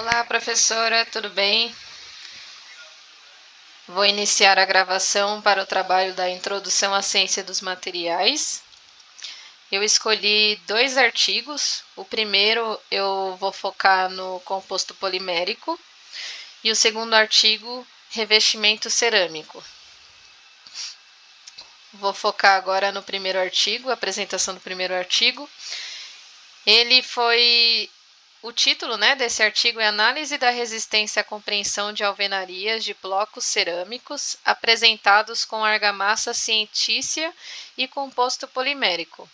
Olá, professora, tudo bem? Vou iniciar a gravação para o trabalho da Introdução à Ciência dos Materiais. Eu escolhi dois artigos. O primeiro eu vou focar no composto polimérico e o segundo artigo, revestimento cerâmico. Vou focar agora no primeiro artigo, a apresentação do primeiro artigo. O título, desse artigo é Análise da resistência à compreensão de alvenarias de blocos cerâmicos apresentados com argamassa cientícia e composto polimérico.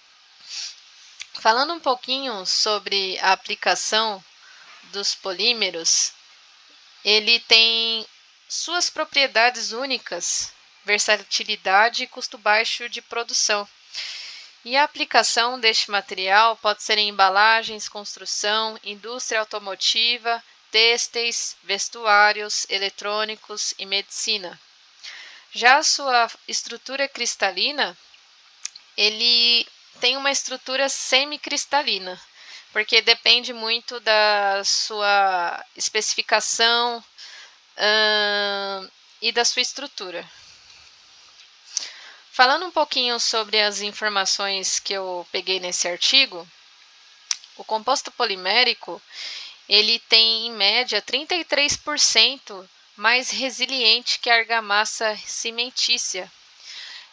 Falando um pouquinho sobre a aplicação dos polímeros, ele tem suas propriedades únicas, versatilidade e custo baixo de produção. E a aplicação deste material pode ser em embalagens, construção, indústria automotiva, têxteis, vestuários, eletrônicos e medicina. Já a sua estrutura cristalina, ele tem uma estrutura semicristalina, porque depende muito da sua especificação e da sua estrutura. Falando um pouquinho sobre as informações que eu peguei nesse artigo, o composto polimérico, ele tem em média 33% mais resiliente que a argamassa cimentícia.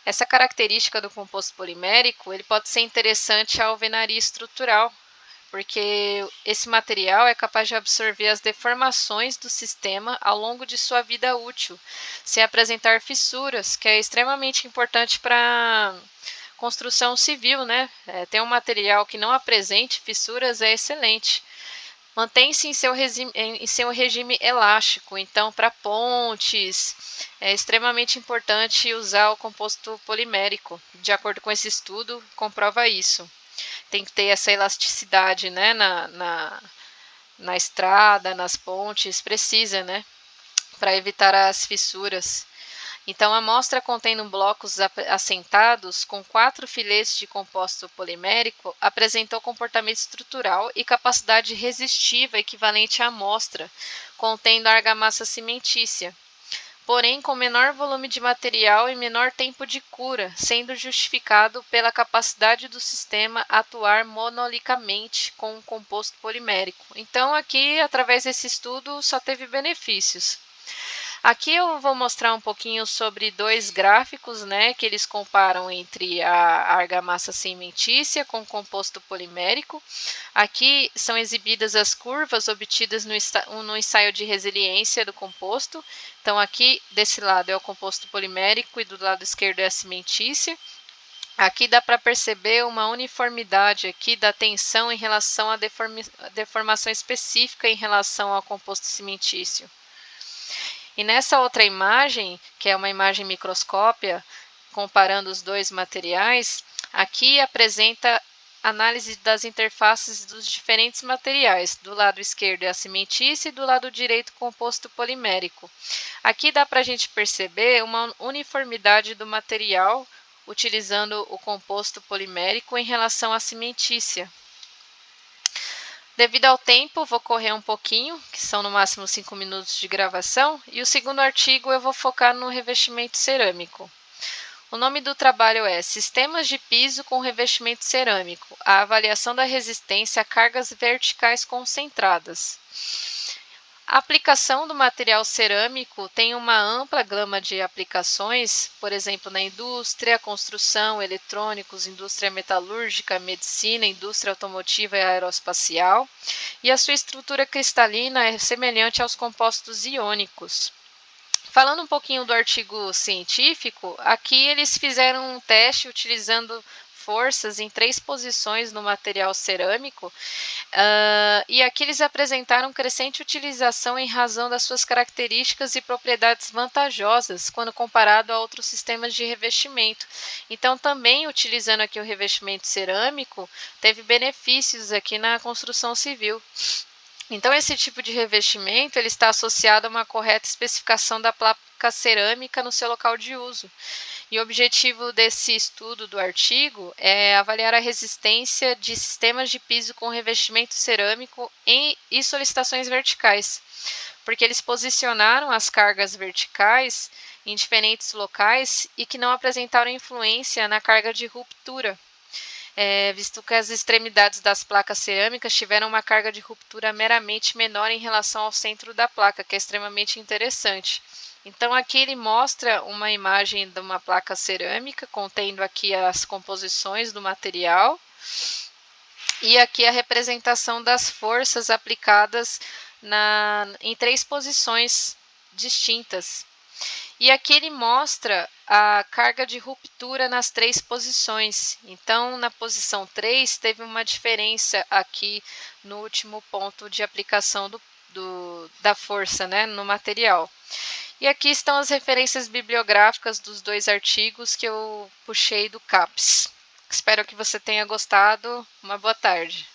Essa característica do composto polimérico, ele pode ser interessante à alvenaria estrutural, porque esse material é capaz de absorver as deformações do sistema ao longo de sua vida útil, sem apresentar fissuras, que é extremamente importante para construção civil, ter um material que não apresente fissuras é excelente. Mantém-se em seu regime elástico, então para pontes é extremamente importante usar o composto polimérico. De acordo com esse estudo, comprova isso. Tem que ter essa elasticidade, na estrada, nas pontes, precisa, para evitar as fissuras. Então, a amostra contendo blocos assentados com 4 filetes de composto polimérico apresentou comportamento estrutural e capacidade resistiva equivalente à amostra contendo argamassa cimentícia, porém com menor volume de material e menor tempo de cura, sendo justificado pela capacidade do sistema atuar monolicamente com o composto polimérico. Então, aqui, através desse estudo, só teve benefícios. Aqui eu vou mostrar um pouquinho sobre dois gráficos, que eles comparam entre a argamassa cimentícia com o composto polimérico. Aqui são exibidas as curvas obtidas no ensaio de resiliência do composto. Então, aqui desse lado é o composto polimérico e do lado esquerdo é a cimentícia. Aqui dá para perceber uma uniformidade aqui da tensão em relação à deformação específica em relação ao composto cimentício. E nessa outra imagem, que é uma imagem microscópia, comparando os dois materiais, aqui apresenta análise das interfaces dos diferentes materiais. Do lado esquerdo é a cimentícia e do lado direito o composto polimérico. Aqui dá para a gente perceber uma uniformidade do material utilizando o composto polimérico em relação à cimentícia. Devido ao tempo, vou correr um pouquinho, que são no máximo 5 minutos de gravação, e o segundo artigo eu vou focar no revestimento cerâmico. O nome do trabalho é Sistemas de piso com revestimento cerâmico, a avaliação da resistência a cargas verticais concentradas. A aplicação do material cerâmico tem uma ampla gama de aplicações, por exemplo, na indústria, construção, eletrônicos, indústria metalúrgica, medicina, indústria automotiva e aeroespacial, e a sua estrutura cristalina é semelhante aos compostos iônicos. Falando um pouquinho do artigo científico, aqui eles fizeram um teste utilizando forças em 3 posições no material cerâmico, e aqui eles apresentaram crescente utilização em razão das suas características e propriedades vantajosas quando comparado a outros sistemas de revestimento. Então, também utilizando aqui o revestimento cerâmico, teve benefícios aqui na construção civil. Então, esse tipo de revestimento ele está associado a uma correta especificação da placa cerâmica no seu local de uso. E o objetivo desse estudo do artigo é avaliar a resistência de sistemas de piso com revestimento cerâmico e solicitações verticais, porque eles posicionaram as cargas verticais em diferentes locais e que não apresentaram influência na carga de ruptura, visto que as extremidades das placas cerâmicas tiveram uma carga de ruptura meramente menor em relação ao centro da placa, que é extremamente interessante. Então aqui ele mostra uma imagem de uma placa cerâmica, contendo aqui as composições do material, e aqui a representação das forças aplicadas em 3 posições distintas. E aqui ele mostra a carga de ruptura nas 3 posições. Então, na posição 3, teve uma diferença aqui no último ponto de aplicação da força, né, no material. E aqui estão as referências bibliográficas dos 2 artigos que eu puxei do CAPES. Espero que você tenha gostado. Uma boa tarde.